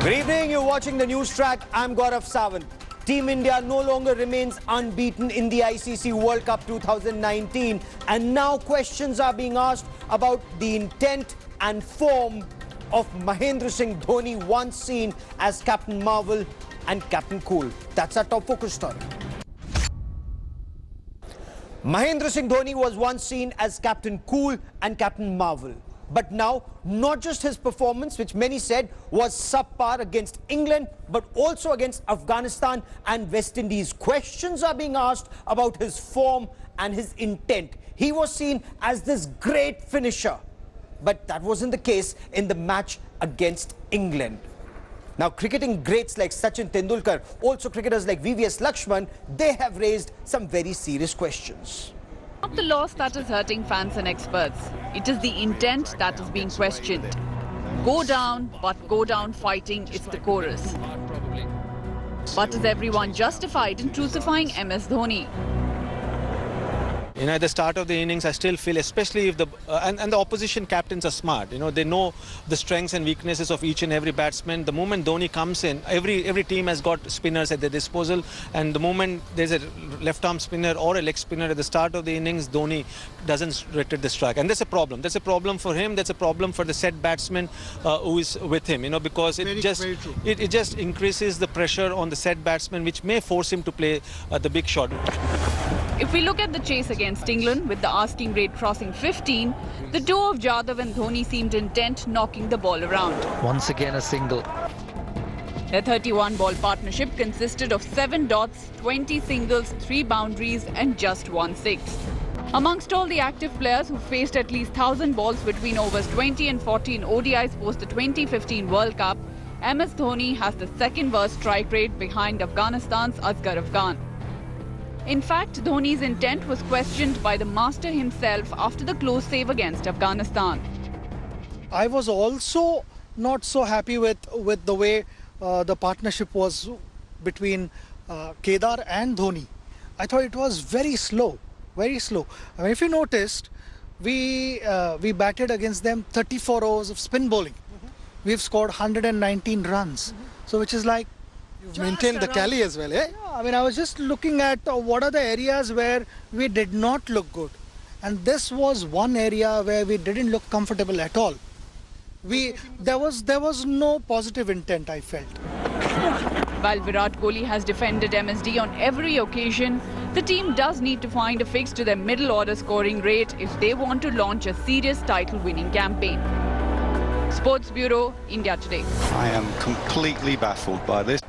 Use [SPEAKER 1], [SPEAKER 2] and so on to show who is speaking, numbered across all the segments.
[SPEAKER 1] Good evening, you're watching the Newstrack. I'm Gaurav Sawant. Team India no longer remains unbeaten in the ICC World Cup 2019, and now questions are being asked about the intent and form of Mahendra Singh Dhoni, once seen as Captain Marvel and Captain Cool. That's our top focus story. Mahendra Singh Dhoni was once seen as Captain Cool and Captain Marvel. But now, not just his performance, which many said was subpar against England, but also against Afghanistan and West Indies. Questions are being asked about his form and his intent. He was seen as this great finisher, but that wasn't the case in the match against England. Now, cricketing greats like Sachin Tendulkar, also cricketers like VVS Lakshman, they have raised some very serious questions.
[SPEAKER 2] Not the loss that is hurting fans and experts. It is the intent that is being questioned. Go down, but go down fighting is the chorus. But is everyone justified in crucifying M.S Dhoni?
[SPEAKER 3] You know, at the start of the innings, I still feel, especially if the opposition captains are smart. You know, they know the strengths and weaknesses of each and every batsman. The moment Dhoni comes in, every team has got spinners at their disposal, and the moment there's a left-arm spinner or a leg spinner at the start of the innings, Dhoni doesn't return the strike, and that's a problem. That's a problem for him. That's a problem for the set batsman who is with him. You know, because it just increases the pressure on the set batsman, which may force him to play the big shot.
[SPEAKER 2] If we look at the chase against England, with the asking rate crossing 15, the duo of Jadhav and Dhoni seemed intent knocking the ball around.
[SPEAKER 4] Once again a single.
[SPEAKER 2] Their 31-ball partnership consisted of 7 dots, 20 singles, 3 boundaries and just 1 six. Amongst all the active players who faced at least 1,000 balls between overs 20 and 40 in ODIs post the 2015 World Cup, M.S Dhoni has the second worst strike rate behind Afghanistan's Asghar Afghan. In fact, Dhoni's intent was questioned by the master himself after the close save against Afghanistan.
[SPEAKER 5] I was also not so happy with the way the partnership was between Kedar and Dhoni. I thought it was very slow, very slow. I mean, if you noticed, we batted against them 34 overs of spin bowling. We've scored 119 runs, so which is like,
[SPEAKER 6] you've maintained the tally as well, eh?
[SPEAKER 5] Yeah, I mean, I was just looking at what are the areas where we did not look good. And this was one area where we didn't look comfortable at all. There was no positive intent, I felt.
[SPEAKER 2] While Virat Kohli has defended MSD on every occasion, the team does need to find a fix to their middle order scoring rate if they want to launch a serious title-winning campaign. Sports Bureau, India Today.
[SPEAKER 7] I am completely baffled by this.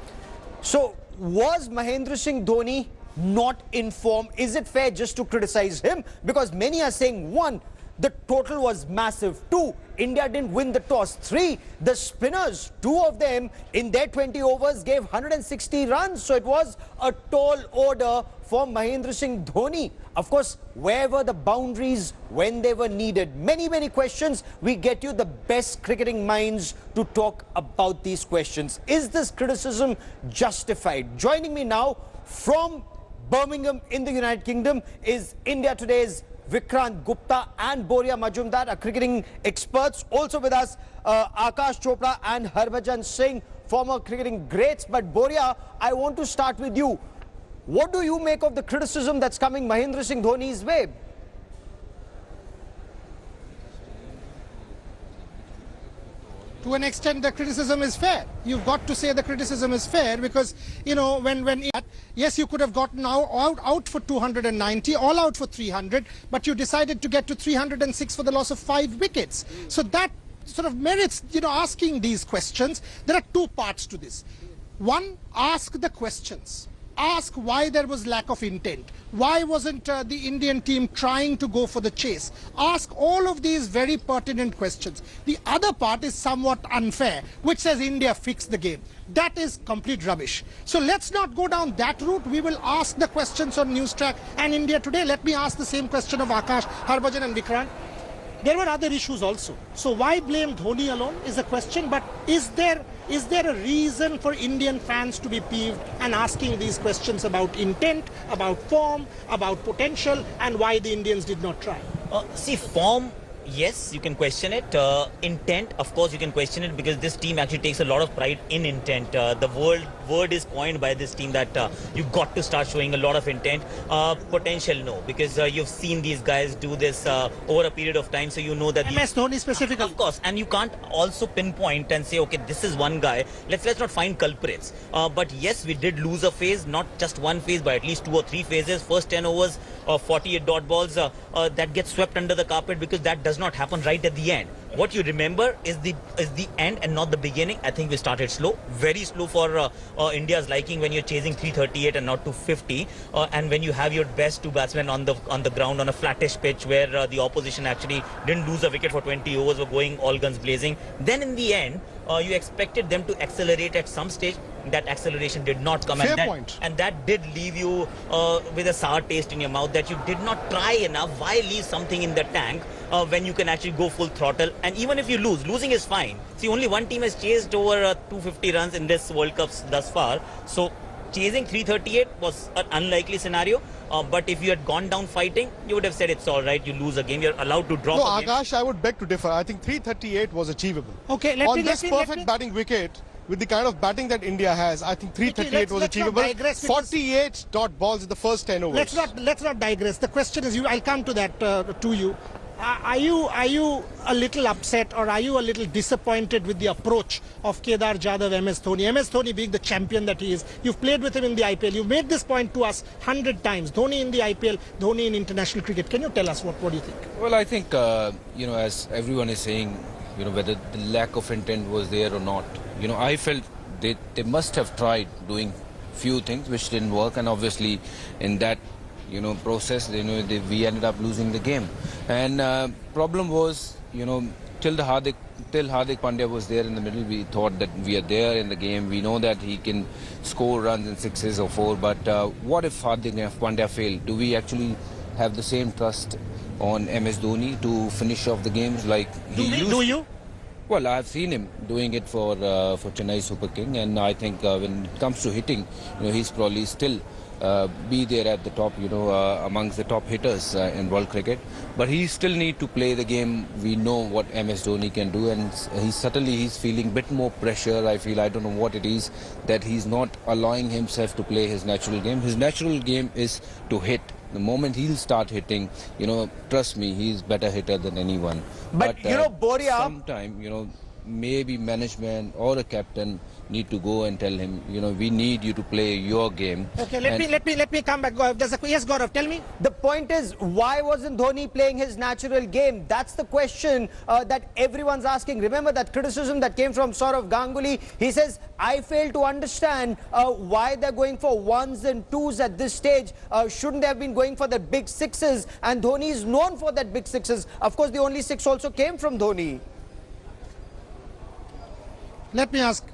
[SPEAKER 1] So, was Mahendra Singh Dhoni not in form? Is it fair just to criticize him? Because many are saying, 1, the total was massive. 2, India didn't win the toss. 3, the spinners, 2 of them in their 20 overs gave 160 runs. So it was a tall order for Mahendra Singh Dhoni. Of course, wherever the boundaries, when they were needed. Many questions. We get you the best cricketing minds to talk about these questions. Is this criticism justified? Joining me now from Birmingham in the United Kingdom is India Today's Vikrant Gupta and Boria Majumdar, are cricketing experts. Also with us, Akash Chopra and Harbhajan Singh, former cricketing greats. But Boria, I want to start with you. What do you make of the criticism that's coming Mahendra Singh Dhoni's way?
[SPEAKER 6] To an extent, the criticism is fair. You've got to say the criticism is fair because, you know, yes, you could have gotten out for 290, all out for 300, but you decided to get to 306 for the loss of 5 wickets. So that sort of merits, you know, asking these questions. There are 2 parts to this. 1, ask the questions. Ask why there was lack of intent. Why wasn't the Indian team trying to go for the chase? Ask all of these very pertinent questions. The other part is somewhat unfair, which says India fixed the game. That is complete rubbish. So let's not go down that route. We will ask the questions on Newstrack and India Today. Let me ask the same question of Akash, Harbhajan and Vikrant. There were other issues also. So why blame Dhoni alone is a question, but is there a reason for Indian fans to be peeved and asking these questions about intent, about form, about potential, and why the Indians did not try?
[SPEAKER 8] See, form
[SPEAKER 4] Yes, you can question it. Intent, of course, you can question it because this team actually takes a lot of pride in intent. The word is coined by this team that you've got to start showing a lot of intent. Potential, no, because you've seen these guys do this over a period of time, so you know that.
[SPEAKER 6] M.S Dhoni specifically.
[SPEAKER 4] Of course, and you can't also pinpoint and say, okay, this is one guy. Let's not find culprits. But yes, we did lose a phase, not just one phase, but at least 2 or 3 phases. First 10 overs, 48 dot balls that get swept under the carpet because that does not happen right at the end. What you remember is the end and not the beginning. I think we started slow, very slow for India's liking when you're chasing 338 and not 250, and when you have your best 2 batsmen on the ground on a flattish pitch where the opposition actually didn't lose a wicket for 20 overs, were going all guns blazing. Then in the end, you expected them to accelerate at some stage. That acceleration did not come.
[SPEAKER 6] Fair point.
[SPEAKER 4] And that did leave you with a sour taste in your mouth that you did not try enough. Why leave something in the tank when you can actually go full throttle? And even if you losing is fine. See, only one team has chased over 250 runs in this World Cup thus far. So chasing 338 was an unlikely scenario. But if you had gone down fighting, you would have said it's all right. You lose a game. You're allowed to drop a game.
[SPEAKER 8] Akash, I would beg to differ. I think 338 was achievable.
[SPEAKER 6] Okay,
[SPEAKER 8] On this perfect batting wicket, with the kind of batting that India has, I think 338 was achievable. 48 dot balls in the first 10 overs.
[SPEAKER 6] Let's not digress. The question is, I'll come to that to you. Are you a little upset or are you a little disappointed with the approach of Kedar, Jadhav, M.S Dhoni? M.S Dhoni being the champion that he is. You've played with him in the IPL. You've made this point to us 100 times. Dhoni in the IPL, Dhoni in international cricket. Can you tell us what do you think?
[SPEAKER 9] Well, I think, as everyone is saying, whether the lack of intent was there or not, I felt they must have tried doing few things which didn't work, and obviously in that process, we ended up losing the game. And problem was, till Hardik Pandya was there in the middle, we thought that we are there in the game. We know that he can score runs in 6s or 4. But what if Hardik Pandya failed? Do we actually have the same trust on M.S Dhoni to finish off the games like he used?
[SPEAKER 6] Do you?
[SPEAKER 9] Well, I've seen him doing it for Chennai Super King, and I think when it comes to hitting, he's probably still be there at the top, amongst the top hitters in world cricket. But he still need to play the game. We know what M.S Dhoni can do, and he's feeling a bit more pressure. I don't know what it is, that he's not allowing himself to play his natural game. His natural game is to hit. The moment he'll start hitting, trust me, he's better hitter than anyone.
[SPEAKER 1] But Boria,
[SPEAKER 9] sometime, maybe management or a captain need to go and tell him, we need you to play your game.
[SPEAKER 6] Okay, let me come back. Yes, Gaurav, tell me.
[SPEAKER 1] the point is, why wasn't Dhoni playing his natural game? That's the question that everyone's asking. Remember that criticism that came from Saurav Ganguly. He says, I fail to understand why they're going for 1s and 2s at this stage. Shouldn't they have been going for the big 6s? And Dhoni is known for that big 6s. Of course, the only 6 also came from Dhoni.
[SPEAKER 6] Let me ask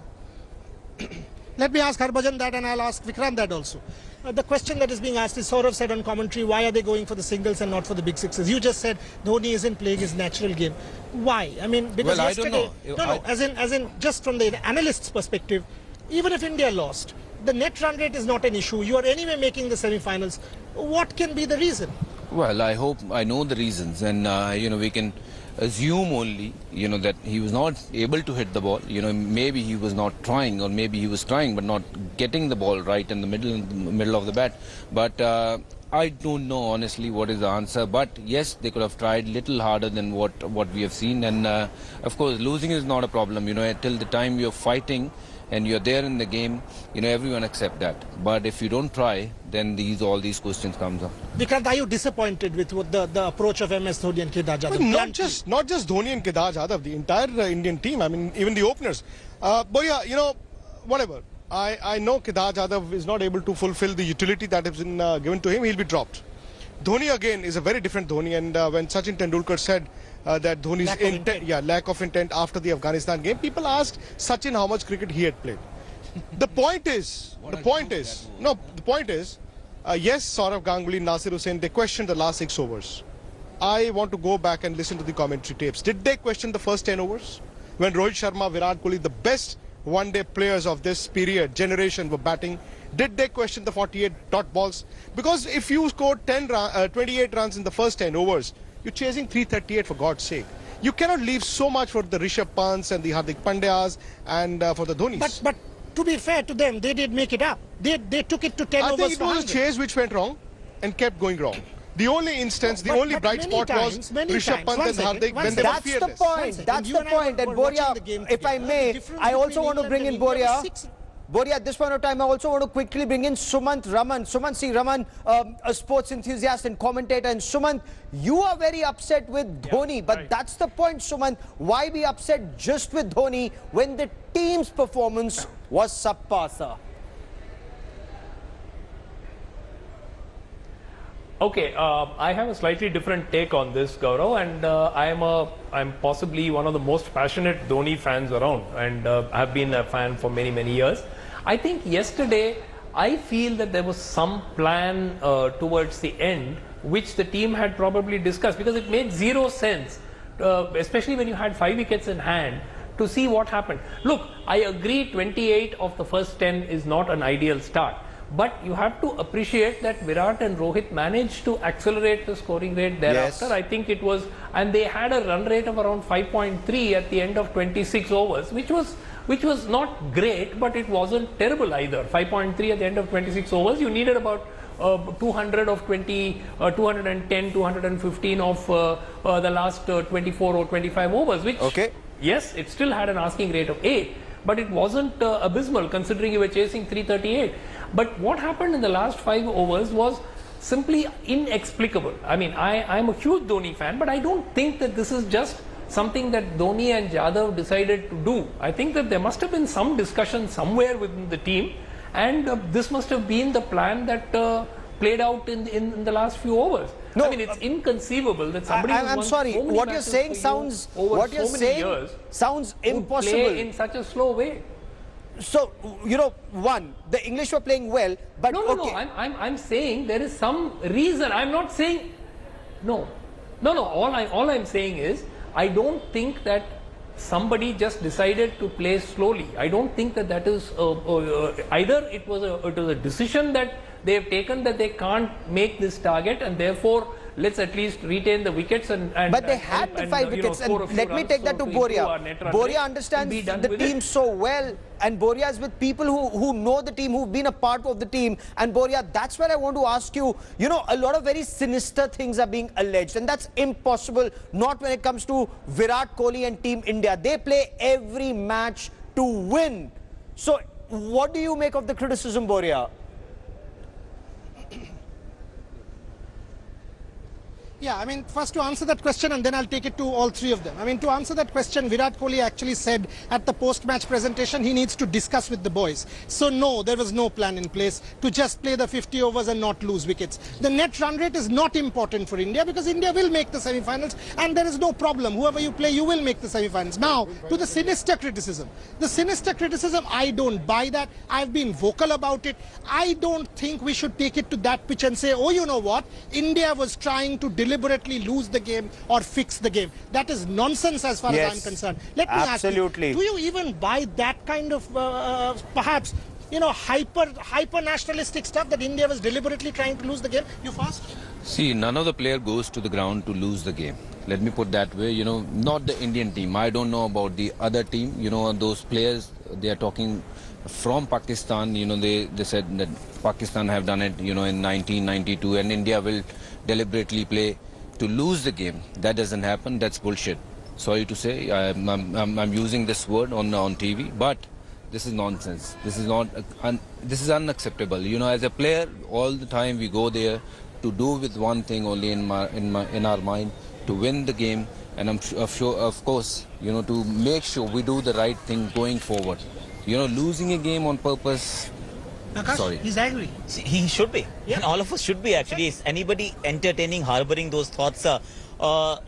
[SPEAKER 6] Harbhajan that, and I'll ask Vikrant that also. The question that is being asked is, Saurav said on commentary, why are they going for the singles and not for the big 6s? You just said Dhoni isn't playing his natural game. Why? I mean, because
[SPEAKER 9] well,
[SPEAKER 6] yesterday,
[SPEAKER 9] I don't know.
[SPEAKER 6] As in, just from the analyst's perspective, even if India lost, the net run rate is not an issue. You are anyway making the semi-finals. What can be the reason?
[SPEAKER 9] Well, I hope I know the reasons, and we can assume only, that he was not able to hit the ball. Maybe he was not trying, or maybe he was trying but not getting the ball right in the middle of the bat. But I don't know honestly what is the answer. But yes, they could have tried little harder than what we have seen. And of course, losing is not a problem. Till the time you're fighting and you're there in the game, everyone accept that. But if you don't try, then all these questions comes up.
[SPEAKER 6] Vikrant, are you disappointed with what the approach of M.S Dhoni and Kedar Jadhav?
[SPEAKER 8] Well, not just Dhoni and Kedar Jadhav, the entire Indian team. I mean, even the openers. But yeah, whatever. I know Kedar Jadhav is not able to fulfill the utility that has been given to him. He'll be dropped. Dhoni again is a very different Dhoni, and when Sachin Tendulkar said that Dhoni's lack of intent after the Afghanistan game, people asked Sachin how much cricket he had played. The point is, yes, Saurav Ganguly, Nasir Hussain, they questioned the last 6 overs. I want to go back and listen to the commentary tapes. Did they question the first 10 overs? When Rohit Sharma, Virat Kohli, the best one-day players of this period, generation, were batting, did they question the 48 dot balls? Because if you scored 28 runs in the first 10 overs, You're chasing 338 for God's sake. You cannot leave so much for the Rishabh Pants and the Hardik Pandyas and for the Dhonis.
[SPEAKER 6] But to be fair to them, they did make it up. They took it to 10
[SPEAKER 8] I
[SPEAKER 6] overs
[SPEAKER 8] think it
[SPEAKER 6] for
[SPEAKER 8] was a
[SPEAKER 6] 100.
[SPEAKER 8] chase which went wrong and kept going wrong. The only instance, the only bright
[SPEAKER 6] many
[SPEAKER 8] spot
[SPEAKER 6] times,
[SPEAKER 8] was
[SPEAKER 6] many
[SPEAKER 8] Rishabh
[SPEAKER 6] times.
[SPEAKER 8] Pant
[SPEAKER 6] One
[SPEAKER 8] and
[SPEAKER 6] second,
[SPEAKER 8] Hardik
[SPEAKER 6] one
[SPEAKER 8] when they
[SPEAKER 6] second.
[SPEAKER 8] were
[SPEAKER 1] That's the
[SPEAKER 8] fearless.
[SPEAKER 1] point. That's
[SPEAKER 6] You
[SPEAKER 1] the
[SPEAKER 6] and I
[SPEAKER 1] point.
[SPEAKER 6] were
[SPEAKER 1] And
[SPEAKER 6] watching the game
[SPEAKER 1] Boria, if I
[SPEAKER 6] together. The
[SPEAKER 1] may,
[SPEAKER 6] difference
[SPEAKER 1] I also
[SPEAKER 6] between
[SPEAKER 1] want to
[SPEAKER 6] England
[SPEAKER 1] bring in
[SPEAKER 6] and India was
[SPEAKER 1] Boria.
[SPEAKER 6] 6.
[SPEAKER 1] Boria, at this point of time, I also want to quickly bring in Sumant Raman. Sumant, see, Raman, a sports enthusiast and commentator. And Sumant, you are very upset with Dhoni. But that's the point, Sumant. Why be upset just with Dhoni when the team's performance was subpar, sir?
[SPEAKER 10] Okay, I have a slightly different take on this, Gaurav, and I'm possibly one of the most passionate Dhoni fans around, and have been a fan for many, many years. I think yesterday, I feel that there was some plan towards the end, which the team had probably discussed, because it made zero sense, especially when you had 5 wickets in hand, to see what happened. Look, I agree 28 of the first 10 is not an ideal start. But you have to appreciate that Virat and Rohit managed to accelerate the scoring rate thereafter.
[SPEAKER 1] Yes.
[SPEAKER 10] I think it was, and they had a run rate of around 5.3 at the end of 26 overs, which was not great, but it wasn't terrible either. 5.3 at the end of 26 overs. You needed about 200 of 20, 210, 215 of the last 24 or 25 overs, which, yes, it still had an asking rate of 8. But it wasn't abysmal considering you were chasing 338. But what happened in the last 5 overs was simply inexplicable. I mean, I'm a huge Dhoni fan, but I don't think that this is just something that Dhoni and Jadhav decided to do. I think that there must have been some discussion somewhere within the team, and this must have been the plan that played out in the last few overs. No, I mean, it's inconceivable that somebody
[SPEAKER 1] I'm sorry,
[SPEAKER 10] so
[SPEAKER 1] what you're saying sounds, what you're saying sounds impossible.
[SPEAKER 10] Play in such a slow way.
[SPEAKER 1] So, you know, one, the English were playing well, but
[SPEAKER 10] no, I'm saying there is some reason. I'm not saying, no. All I'm saying is, I don't think that somebody just decided to play slowly. I don't think that is either it was a decision that they have taken that they can't make this target, and therefore let's at least retain the wickets
[SPEAKER 1] but they had the 5 wickets, and let me take that to Boria. Boria understands the team so well, and Boria is with people who know the team, who've been a part of the team. And Boria, that's where I want to ask you, you know, a lot of very sinister things are being alleged, and that's impossible, not when it comes to Virat Kohli and Team India. They play every match to win. So what do you make of the criticism, Boria?
[SPEAKER 6] Yeah, I mean, first to answer that question, and then I'll take it to all three of them. I mean, to answer that question, Virat Kohli actually said at the post-match presentation he needs to discuss with the boys. So no, there was no plan in place to just play the 50 overs and not lose wickets. The net run rate is not important for India because India will make the semi-finals, and there is no problem. Whoever you play, you will make the semi-finals. Now, to the sinister criticism. The sinister criticism, I don't buy that. I've been vocal about it. I don't think we should take it to that pitch and say, oh, you know what? India was trying to deliberately lose the game or fix the game. That is nonsense as far as I'm concerned. Let me ask you, do you even buy that kind of perhaps, you know, hyper nationalistic stuff that India was deliberately trying to lose the game? You first?
[SPEAKER 9] See, none of the player goes to the ground to lose the game. Let me put that way, you know, not the Indian team. I don't know about the other team, you know, those players, they are talking from Pakistan, you know, they said that Pakistan have done it, you know, in 1992, and India will deliberately play to lose the game. That doesn't happen. That's bullshit. Sorry to say, I'm using this word on TV, but this is nonsense. This is not. This is unacceptable. You know, as a player, all the time we go there to do with one thing only in our mind, to win the game, and I'm sure, of course, you know, to make sure we do the right thing going forward. You know, losing a game on purpose.
[SPEAKER 6] Akash,
[SPEAKER 9] sorry.
[SPEAKER 6] He's angry.
[SPEAKER 4] See, he should be. Yeah. And all of us should be actually. Is anybody entertaining, harboring those thoughts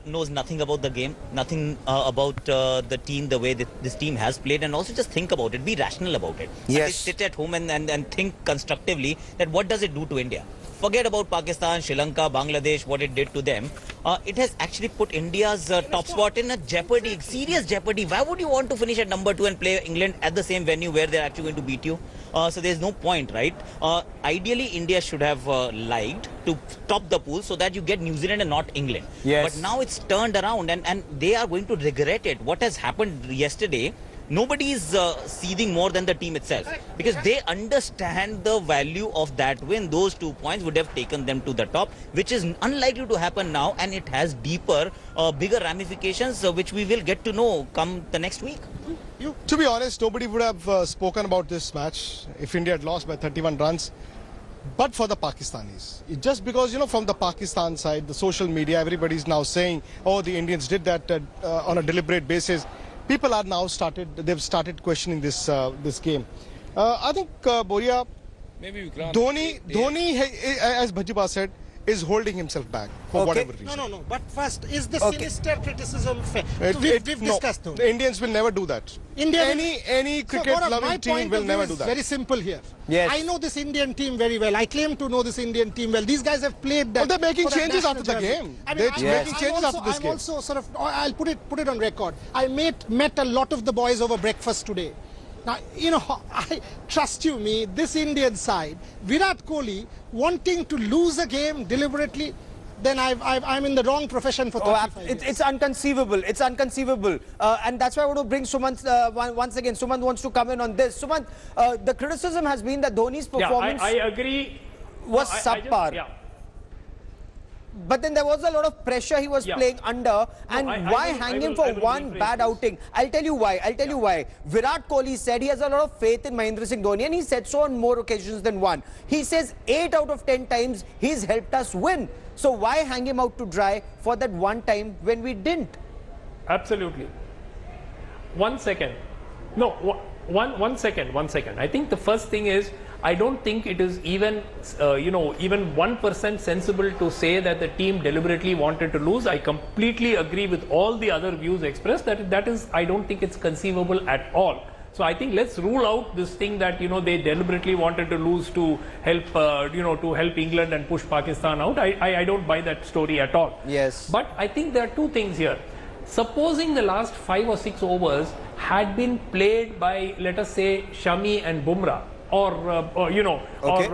[SPEAKER 4] knows nothing about the game, nothing about the team, the way that this team has played, and also just think about it, be rational about it.
[SPEAKER 1] Yes.
[SPEAKER 4] Sit at home and think constructively that what does it do to India? forget about Pakistan, Sri Lanka, Bangladesh, what it did to them. It has actually put India's top spot in a jeopardy, serious jeopardy. Why would you want to finish at number 2 and play England at the same venue where they're actually going to beat you? So there's no point, right? Ideally, India should have liked to top the pool so that you get New Zealand and not England.
[SPEAKER 1] Yes.
[SPEAKER 4] But now it's turned around and they are going to regret it. What has happened yesterday, nobody is seething more than the team itself, because they understand the value of that win. Those 2 points would have taken them to the top, which is unlikely to happen now, and it has deeper, bigger ramifications, which we will get to know come the next week.
[SPEAKER 8] To be honest, nobody would have spoken about this match if India had lost by 31 runs. But for the Pakistanis, just because, from the Pakistan side, the social media, everybody's now saying, oh, the Indians did that on a deliberate basis. People are now they've started questioning this game. I think, Boria,
[SPEAKER 9] Maybe Vikrant.
[SPEAKER 8] Dhoni, as Bhajiba said, is holding himself back for whatever reason.
[SPEAKER 6] No. But first, is the
[SPEAKER 8] Okay.
[SPEAKER 6] sinister criticism fair? We've discussed
[SPEAKER 8] No,
[SPEAKER 6] Dhoni.
[SPEAKER 8] the Indians will never do that. Any cricket-loving team will never do that.
[SPEAKER 6] Very simple here.
[SPEAKER 1] Yes.
[SPEAKER 6] I know this Indian team very well. I claim to know this Indian team well. These guys have played that.
[SPEAKER 8] Well, they're making
[SPEAKER 6] for that
[SPEAKER 8] changes
[SPEAKER 6] national
[SPEAKER 8] after the
[SPEAKER 6] jersey.
[SPEAKER 8] game.
[SPEAKER 6] I mean,
[SPEAKER 8] They're
[SPEAKER 6] I'm-
[SPEAKER 8] making
[SPEAKER 6] I'm
[SPEAKER 8] changes
[SPEAKER 6] also-
[SPEAKER 8] after this
[SPEAKER 6] I'm
[SPEAKER 8] game.
[SPEAKER 6] also sort of. I'll put it on record. I met a lot of the boys over breakfast today. Now, I trust you me, this Indian side, Virat Kohli wanting to lose a game deliberately, then I'm in the wrong profession for 35 years.
[SPEAKER 1] It's inconceivable. It's inconceivable. And that's why I want to bring Sumant once again. Sumant wants to come in on this. Sumant, the criticism has been that Dhoni's performance
[SPEAKER 10] I agree.
[SPEAKER 1] was
[SPEAKER 10] No, I
[SPEAKER 1] subpar.
[SPEAKER 10] just,
[SPEAKER 1] But then there was a lot of pressure he was playing under. And why hang him for one bad outing? I'll tell you why. Virat Kohli said he has a lot of faith in Mahendra Singh Dhoni, and he said so on more occasions than one. He says 8 out of 10 times he's helped us win. So why hang him out to dry for that one time when we didn't?
[SPEAKER 10] Absolutely. 1 second. No, one second. I think the first thing is, I don't think it is even 1% sensible to say that the team deliberately wanted to lose. I completely agree with all the other views expressed. That is, I don't think it's conceivable at all. So I think let's rule out this thing that they deliberately wanted to lose to help England and push Pakistan out. I don't buy that story at all.
[SPEAKER 1] Yes.
[SPEAKER 10] But I think there are two things here. Supposing the last 5 or 6 overs had been played by, let us say, Shami and Bumrah, or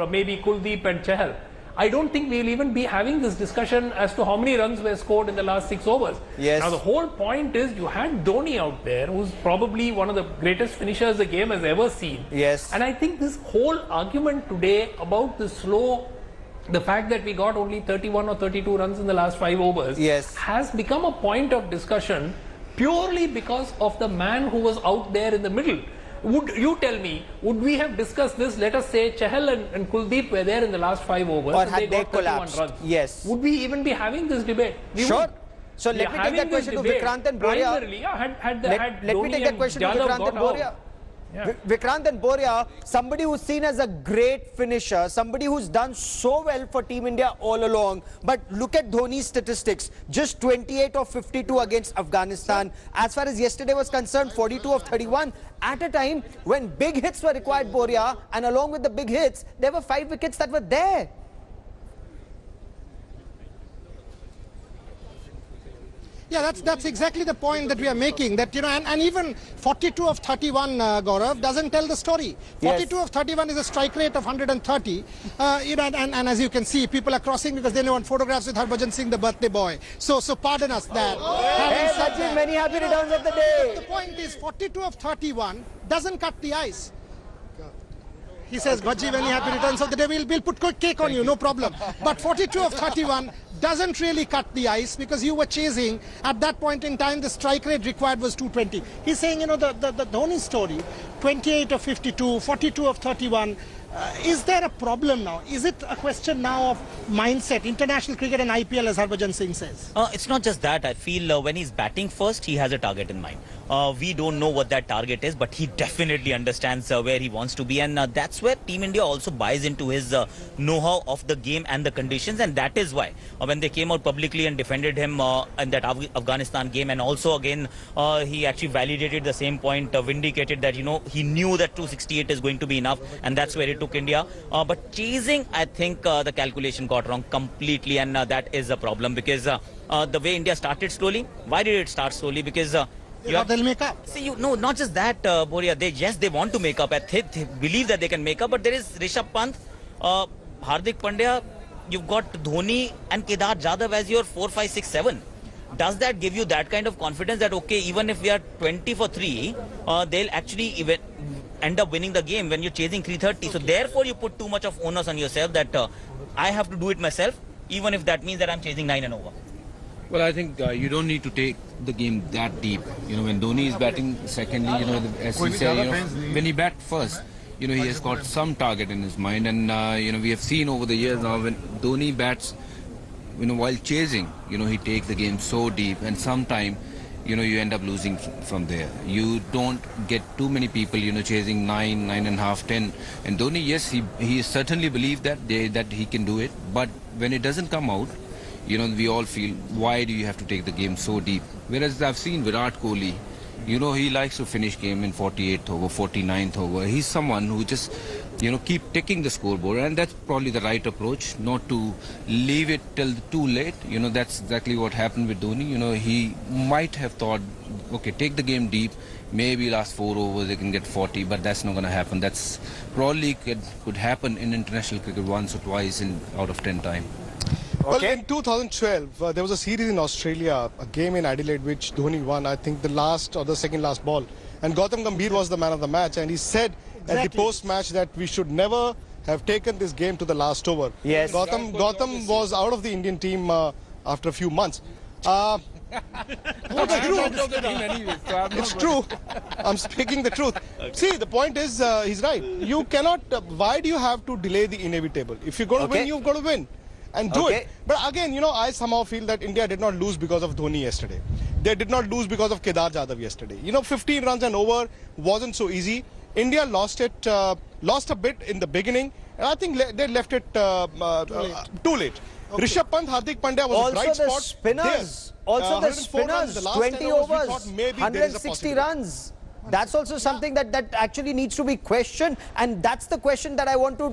[SPEAKER 10] maybe Kuldeep and Chahal, I don't think we'll even be having this discussion as to how many runs were scored in the last 6 overs.
[SPEAKER 1] Yes.
[SPEAKER 10] Now the whole point is, you had Dhoni out there, who's probably one of the greatest finishers the game has ever seen.
[SPEAKER 1] Yes.
[SPEAKER 10] And I think this whole argument today about the fact that we got only 31 or 32 runs in the last 5 overs has become a point of discussion purely because of the man who was out there in the middle. Would you tell me, would we have discussed this? Let us say Chahal and Kuldeep were there in the last 5 overs,
[SPEAKER 1] or
[SPEAKER 10] and
[SPEAKER 1] had
[SPEAKER 10] they got 31
[SPEAKER 1] collapsed?
[SPEAKER 10] runs.
[SPEAKER 1] Yes.
[SPEAKER 10] Would we even be having this debate? We
[SPEAKER 1] Sure.
[SPEAKER 10] would.
[SPEAKER 1] So let me take that question to Vikrant and Boria.
[SPEAKER 10] Primarily, had
[SPEAKER 1] Let me
[SPEAKER 10] Dhoni
[SPEAKER 1] take that
[SPEAKER 10] and
[SPEAKER 1] question to
[SPEAKER 10] Jadhav
[SPEAKER 1] Vikrant
[SPEAKER 10] got
[SPEAKER 1] and Boria.
[SPEAKER 10] out. Yeah.
[SPEAKER 1] Vikrant and Boria, somebody who's seen as a great finisher, somebody who's done so well for Team India all along. But look at Dhoni's statistics, just 28 of 52 against Afghanistan. As far as yesterday was concerned, 42 of 31. At a time when big hits were required, Boria, and along with the big hits, there were 5 wickets that were there.
[SPEAKER 6] Yeah, that's exactly the point that we are making. That and even 42 of 31, Gaurav, doesn't tell the story. 42 of 31 is a strike rate of 130. And as you can see, people are crossing because they want photographs with Harbhajan Singh, the birthday boy. So pardon us that.
[SPEAKER 1] Hey, Sachin, many happy returns of the day.
[SPEAKER 6] The point is, 42 of 31 doesn't cut the ice. He says, Bhaji, many happy returns of the day. We'll put cake on you, no problem. But 42 of 31 doesn't really cut the ice because you were chasing. At that point in time, the strike rate required was 220. He's saying, the Dhoni story, 28 of 52, 42 of 31. Is there a problem now? Is it a question now of mindset, international cricket and IPL, as Harbhajan Singh says?
[SPEAKER 4] It's not just that. I feel when he's batting first, he has a target in mind. We don't know what that target is, but he definitely understands where he wants to be, and that's where Team India also buys into his know-how of the game and the conditions, and that is why when they came out publicly and defended him in that Afghanistan game, and also again he actually validated the same point, vindicated that he knew that 268 is going to be enough, and that's where it took India. But chasing, I think the calculation got wrong completely, and that is a problem, because the way India started slowly. Why did it start slowly? Because
[SPEAKER 6] they'll make up.
[SPEAKER 4] See, not just that, Boria. They want to make up. They believe that they can make up, but there is Rishabh Pant, Hardik Pandya. You've got Dhoni and Kedar, Jadhav as your 4, 5, 6, 7. Does that give you that kind of confidence that okay, even if we are 20 for 3, they'll actually even end up winning the game when you're chasing 330? So therefore, you put too much of onus on yourself that I have to do it myself, even if that means that I'm chasing 9 and over.
[SPEAKER 9] Well, I think you don't need to take the game that deep. When Dhoni is batting secondly, as you say, when he bat first, he has got some target in his mind, and we have seen over the years now when Dhoni bats, while chasing, he takes the game so deep, and sometime, you end up losing from there. You don't get too many people, chasing 9, 9.5, 10. And Dhoni, yes, he certainly believes that he can do it, but when it doesn't come out, we all feel, why do you have to take the game so deep? Whereas I've seen Virat Kohli, he likes to finish game in 48th over, 49th over. He's someone who just, keep ticking the scoreboard, and that's probably the right approach, not to leave it till too late. That's exactly what happened with Dhoni. He might have thought, okay, take the game deep, maybe last 4 overs they can get 40, but that's not going to happen. That's probably could happen in international cricket once or twice out of 10 times.
[SPEAKER 8] Well, in 2012, there was a series in Australia, a game in Adelaide, which Dhoni won, I think, the last or the second last ball. And Gautam Gambhir was the man of the match, and he said at the post-match that we should never have taken this game to the last over.
[SPEAKER 1] Yes.
[SPEAKER 8] Gautam was out of the Indian team after a few months. It's true. I'm speaking the truth. See, the point is, he's right. You cannot, why do you have to delay the inevitable? If you're going to win, you've got to win. And do it. But again, I somehow feel that India did not lose because of Dhoni yesterday. They did not lose because of Kedar Jadhav yesterday. 15 runs and over wasn't so easy. India lost a bit in the beginning, and I think they left it too late. Okay. Rishabh Pant, Hardik Pandya was
[SPEAKER 1] also
[SPEAKER 8] a bright spot.
[SPEAKER 1] Also the spinners, 20 overs, 160 runs. That's also something that actually needs to be questioned, and that's the question that I want to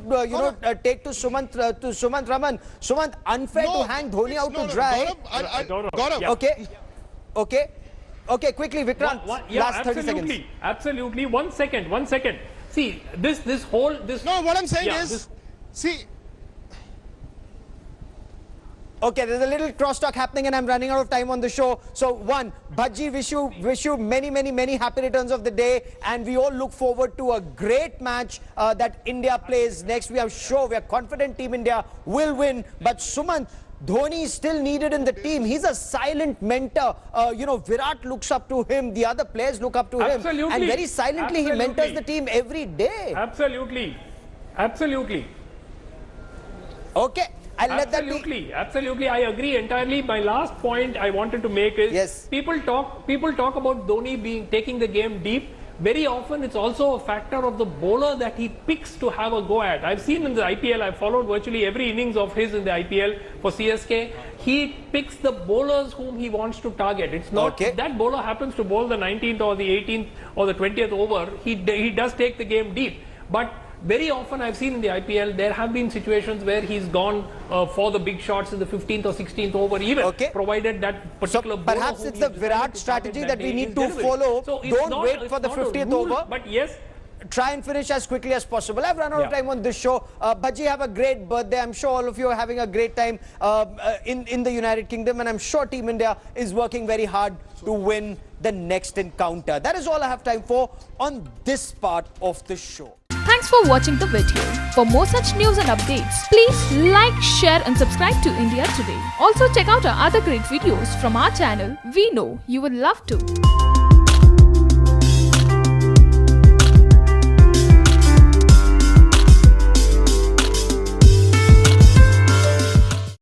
[SPEAKER 1] take to Sumant Raman. Sumant, unfair to hang Dhoni out to dry.
[SPEAKER 10] Gaurav.
[SPEAKER 1] Okay, quickly, Vikrant. Last 30 seconds.
[SPEAKER 10] Absolutely. One second. See, this whole.
[SPEAKER 8] No, what I'm saying is, see.
[SPEAKER 1] Okay, there's a little crosstalk happening and I'm running out of time on the show. So one, Bhaji, wish you many happy returns of the day, and we all look forward to a great match that India plays next. We are confident Team India will win, but Sumant, Dhoni is still needed in the team. He's a silent mentor. Virat looks up to him. The other players look up to him. And very silently he mentors the team every day.
[SPEAKER 10] Absolutely.
[SPEAKER 1] Okay.
[SPEAKER 10] Absolutely. I agree entirely. My last point I wanted to make is people talk about Dhoni taking the game deep. Very often it's also a factor of the bowler that he picks to have a go at. I've seen in the IPL, I've followed virtually every innings of his in the IPL for CSK. He picks the bowlers whom he wants to target. It's not that bowler happens to bowl the 19th or the 18th or the 20th over. He does take the game deep. But very often I've seen in the IPL, there have been situations where he's gone for the big shots in the 15th or 16th over even, provided that particular bowler.
[SPEAKER 1] Perhaps it's the Virat strategy that we need to follow. So don't wait for the 50th over.
[SPEAKER 10] But yes,
[SPEAKER 1] try and finish as quickly as possible. I've run out of time on this show. Bhaji, have a great birthday. I'm sure all of you are having a great time in the United Kingdom, and I'm sure Team India is working very hard to win the next encounter. That is all I have time for on this part of the show.
[SPEAKER 11] Thanks for watching the video. For more such news and updates, please like, share and subscribe to India Today. Also check out our other great videos from our channel. We know you will love to.